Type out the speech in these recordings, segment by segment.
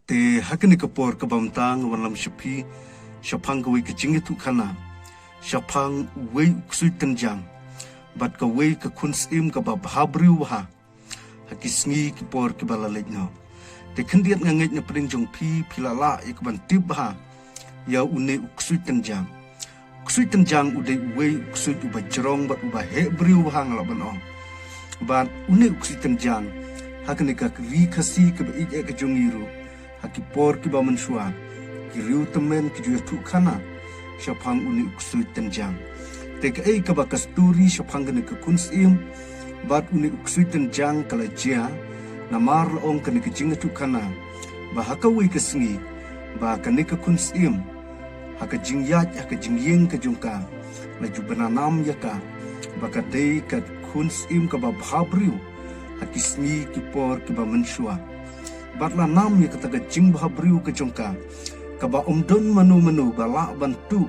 te hakani kapor kabamtang walam shapi shapang kawi kecing itu kana shapang wei kusui tenjang bat ka wei ka kunsim ka babhabri waha hakisngi kipor kibalalekno te kendiat ngangit na pring jong pilala ikban tibha ya une kusui tenjang ude wei kusui uba jerong bat uba hebri waha ngalaban on bat une kusui tenjang hakani ka rikasi ka ije ka jongiru hakipor ki ba mansua ki riu temen ki juya tu kana shapang uni uksui tenjang te ka ei ka ba kasturi shapang gane ka kunsim bat uni uksui tenjang kala jia namar laong kane ka jinga tu kana ba hakawi ka singi ba kane ka kunsim haka jingyat haka jingyeng ka jungka la jubananam yaka ba ka dei ka kunsim ka ba bhabriu hakisni ki por ki ba mansua batla nam ya kata jing bahabriu ke jongka kaba omdon manu bala bantu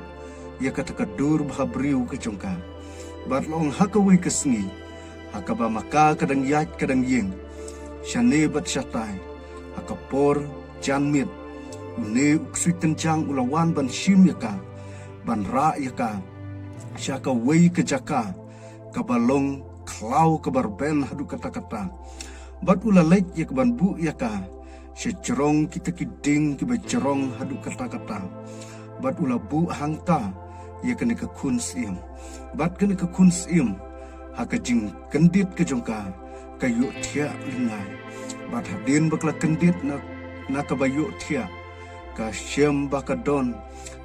ya kata dur bahabriu ke jongka batla ong hakawi kesni hakaba maka kadang yat kadang yeng shane bat shatai hakapor janmit une uksui tenjang ulawan ban shim yaka ban ra yaka shaka wei ke jaka kabalong klau kabar ben hadu kata-kata bat ulalek ya keban bu yaka secerong kita kiding kiba cerong hadu kata-kata bat ula bu hangta ya kena ke kunsim bat kena ke kunsim haka jing kendit ke jongka kayu tia lingai bat hadin bakla kendit na kabayu tia ka syem bakadon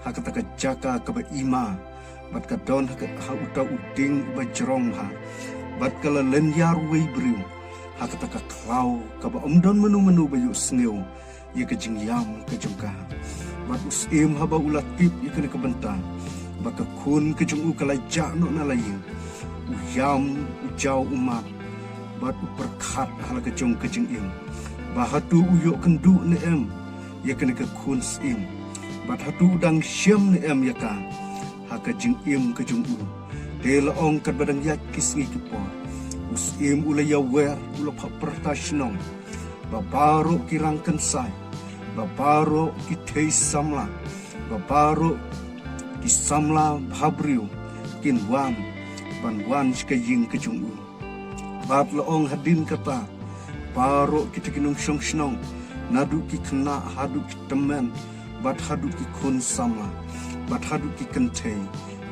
haka taka jaka kaba ima bat kadon haka uta uding ba cerong ha bat kala lenyar wei briu haka taka klau kaba omdon menu bayu sneu ya ke jingyam ke jungka bat usim haba ulatip ya kena kebenta baka kun ke jungu kala jakno na layu uyam ujau umat bat uperkat hala ke jung ke jingim bahatu uyok kendu ne em ya kena ke kun sim bat hatu udang syam ne em ya ka haka jingim ke jungu dela ong kat badang yak kisngi kipor usim ulaya wer ulap pertashnong babaro kirang kensai babaro kitei samla babaro kisamla bhabriu kinwan banwan skaying kejungu bat laong hadin kata baro kitikinung shnong nadu ki kena hadu ki temen bat hadu ki kun samla bat hadu ki kentei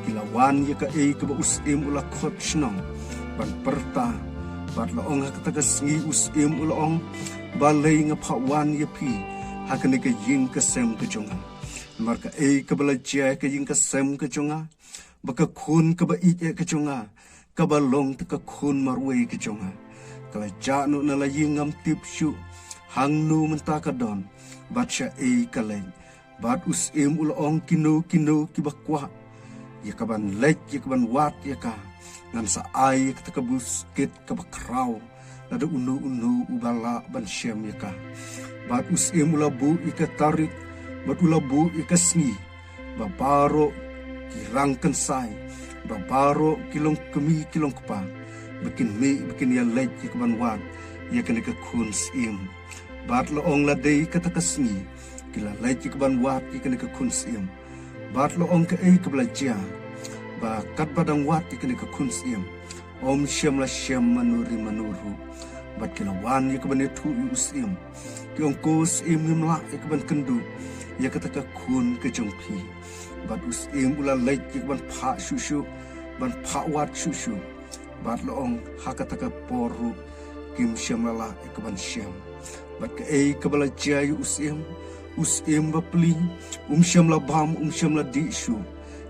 kilawan ya ka ei ke usim ula khot shnong ban perta bat laong hakata sngi usim ulaong balai ngaphawan yapi hakane ke ying ke sem ke jonga marka ei ke balaja ke ying ke sem ke jonga baka kun ke ba ije ke jonga ka balong te ke kun marwe ke jonga kala janu na la yingam tipshu hangnu mentakadon bat sha ei kale bat usim ulaong kino ki bakwa ya kaban lek ya kaban wat ya ka ngan sa ay katakabus kit kabakraw nada unu ubala ban syam yaka bat usim ulabu ika tarik bat ulabu ika sngi babaro kirang kensai babaro kilong kemi kilong kepa bikin ya lej ikaban wat ya kena ke kun sim bat loong ladei katakasngi kila lej ikaban wat ya kena ke kun sim bat loong ke ei kabelajar ba kat badang wat ikene ke kunsim om syam la syam manuru bat kilawan ya kebane tu usim ki ongko sim mla ikban kendu ya kataka kun ke jongpi bat usim ula lek ikban pha shushu ban pha wat shushu bat loong hakataka poru kim syam la ikban syam bat ke ei kebala jai usim bapli syam la bam syam la di shu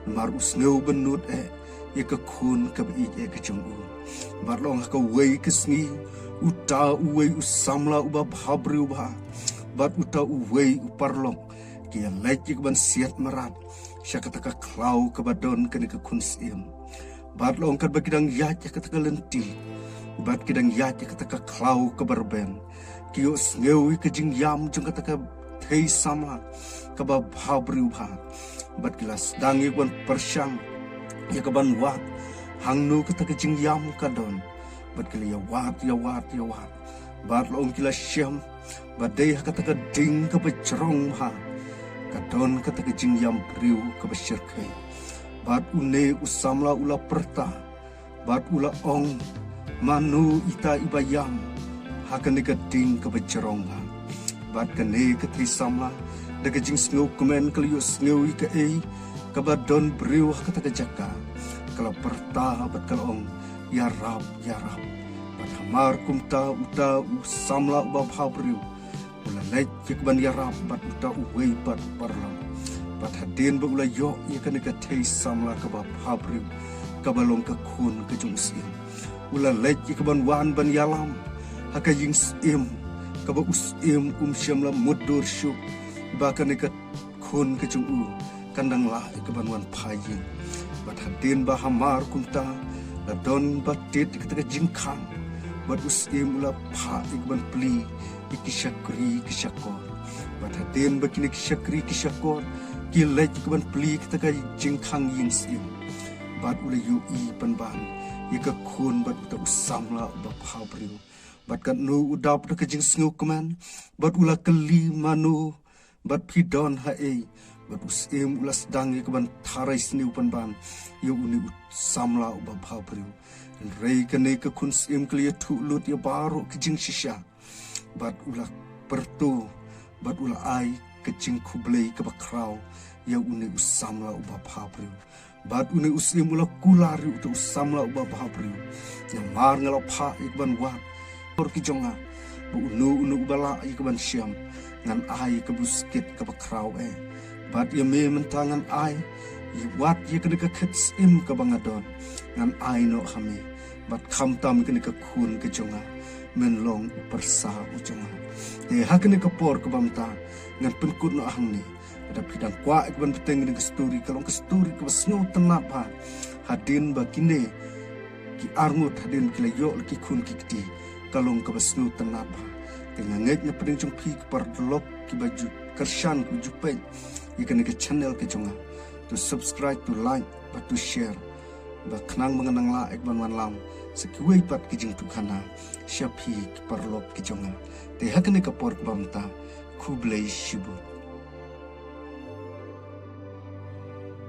mar usneu benut ya ke kun ke bi ke chungu bar long ka wei ke sngi uta uwei usamla uba bhabri uba bat uta uwei uparlong kia lek ban siat marat syakata ka klau ke badon ke kun sim bat long ka bagidang yat ya kata lenti bat kidang yat ya kata klau ke barben kio sneu ke jingyam jung kata ka thei sama ka bhabri uba bat kilas dangi wan persyang ya kaban wat hangnu kata kejing yam kadon bat kili ya wat bat lo kilas syam badai kata ka ding ka becerong ha kadon kata ka jing yam priu ka besyirkai bat une usamla ula perta bat ula ong manu ita ibayam hakane ka ding ka becerong ha bat kane ka trisamla daga jing snow kumen kaliyo snow ika ka badon priu kata ka jaka kala perta bat kalong ya rab bat hamar kumta uta usamla ubab habriu ula lek ban ya rab bat uta uwei bat parlam bat hadin ba ula yo ya kana ka thei samla ka bab habriu ka balong ka khun ka jung sim ula lek ban wan ban yalam haka ying sim ka ba usim syamla mudur syuk ba kana ka khun ka jung u kandang la ka ban wan phayin bat hadin ba hamar kumta la don batit kita jingkang bat usim ula pha ikban pli ikishakri kishakor bat hatin bakini kishakri kishakor kilaj ikban pli kita jingkang yingsim bat ula yui panban ika khun bat uta usamla ba phabriu bat kan nu udap ka jing sngukuman bat ula keli manu bat pidon hae bat usim ulas dangi keban tharai sini upan yo uni samla uba bhabriu rei kane ka kun sim klia thu lut ya baru kijing shisha bat ula pertu bat ula ai kecing kublei ka bakrau yo uni usamla uba bhabriu bat uni usim ula kulari utu usamla uba bhabriu yang mar ngala pha ikban wa por kijonga bu unu ubala ikban syam ngan ai ka buskit ka bakrau bat ia me mentangan ai wat ia kena ka khits im ka bangadon ngan ai no hame bat kham tam kena ka khun ka jonga men long persa ujonga hakene ka por ka bamta ngan penkut no ahang ni ada pidang kwa ek ban peteng ni ka story kalong ka story ka snow tenap ha hadin bakine ki arngut hadin kila yo ki khun ki kti kalong ka snow tenap ha tenganget na pedeng jumpi ka par lok ki baju kershan ku jupai you can ke channel ke chunga to subscribe to like but to share ba khnang manganang la ek ban wan lam sekiwei pat ki jing tu khana shapi parlop ki chunga te hakne ka por bamta khublei shibu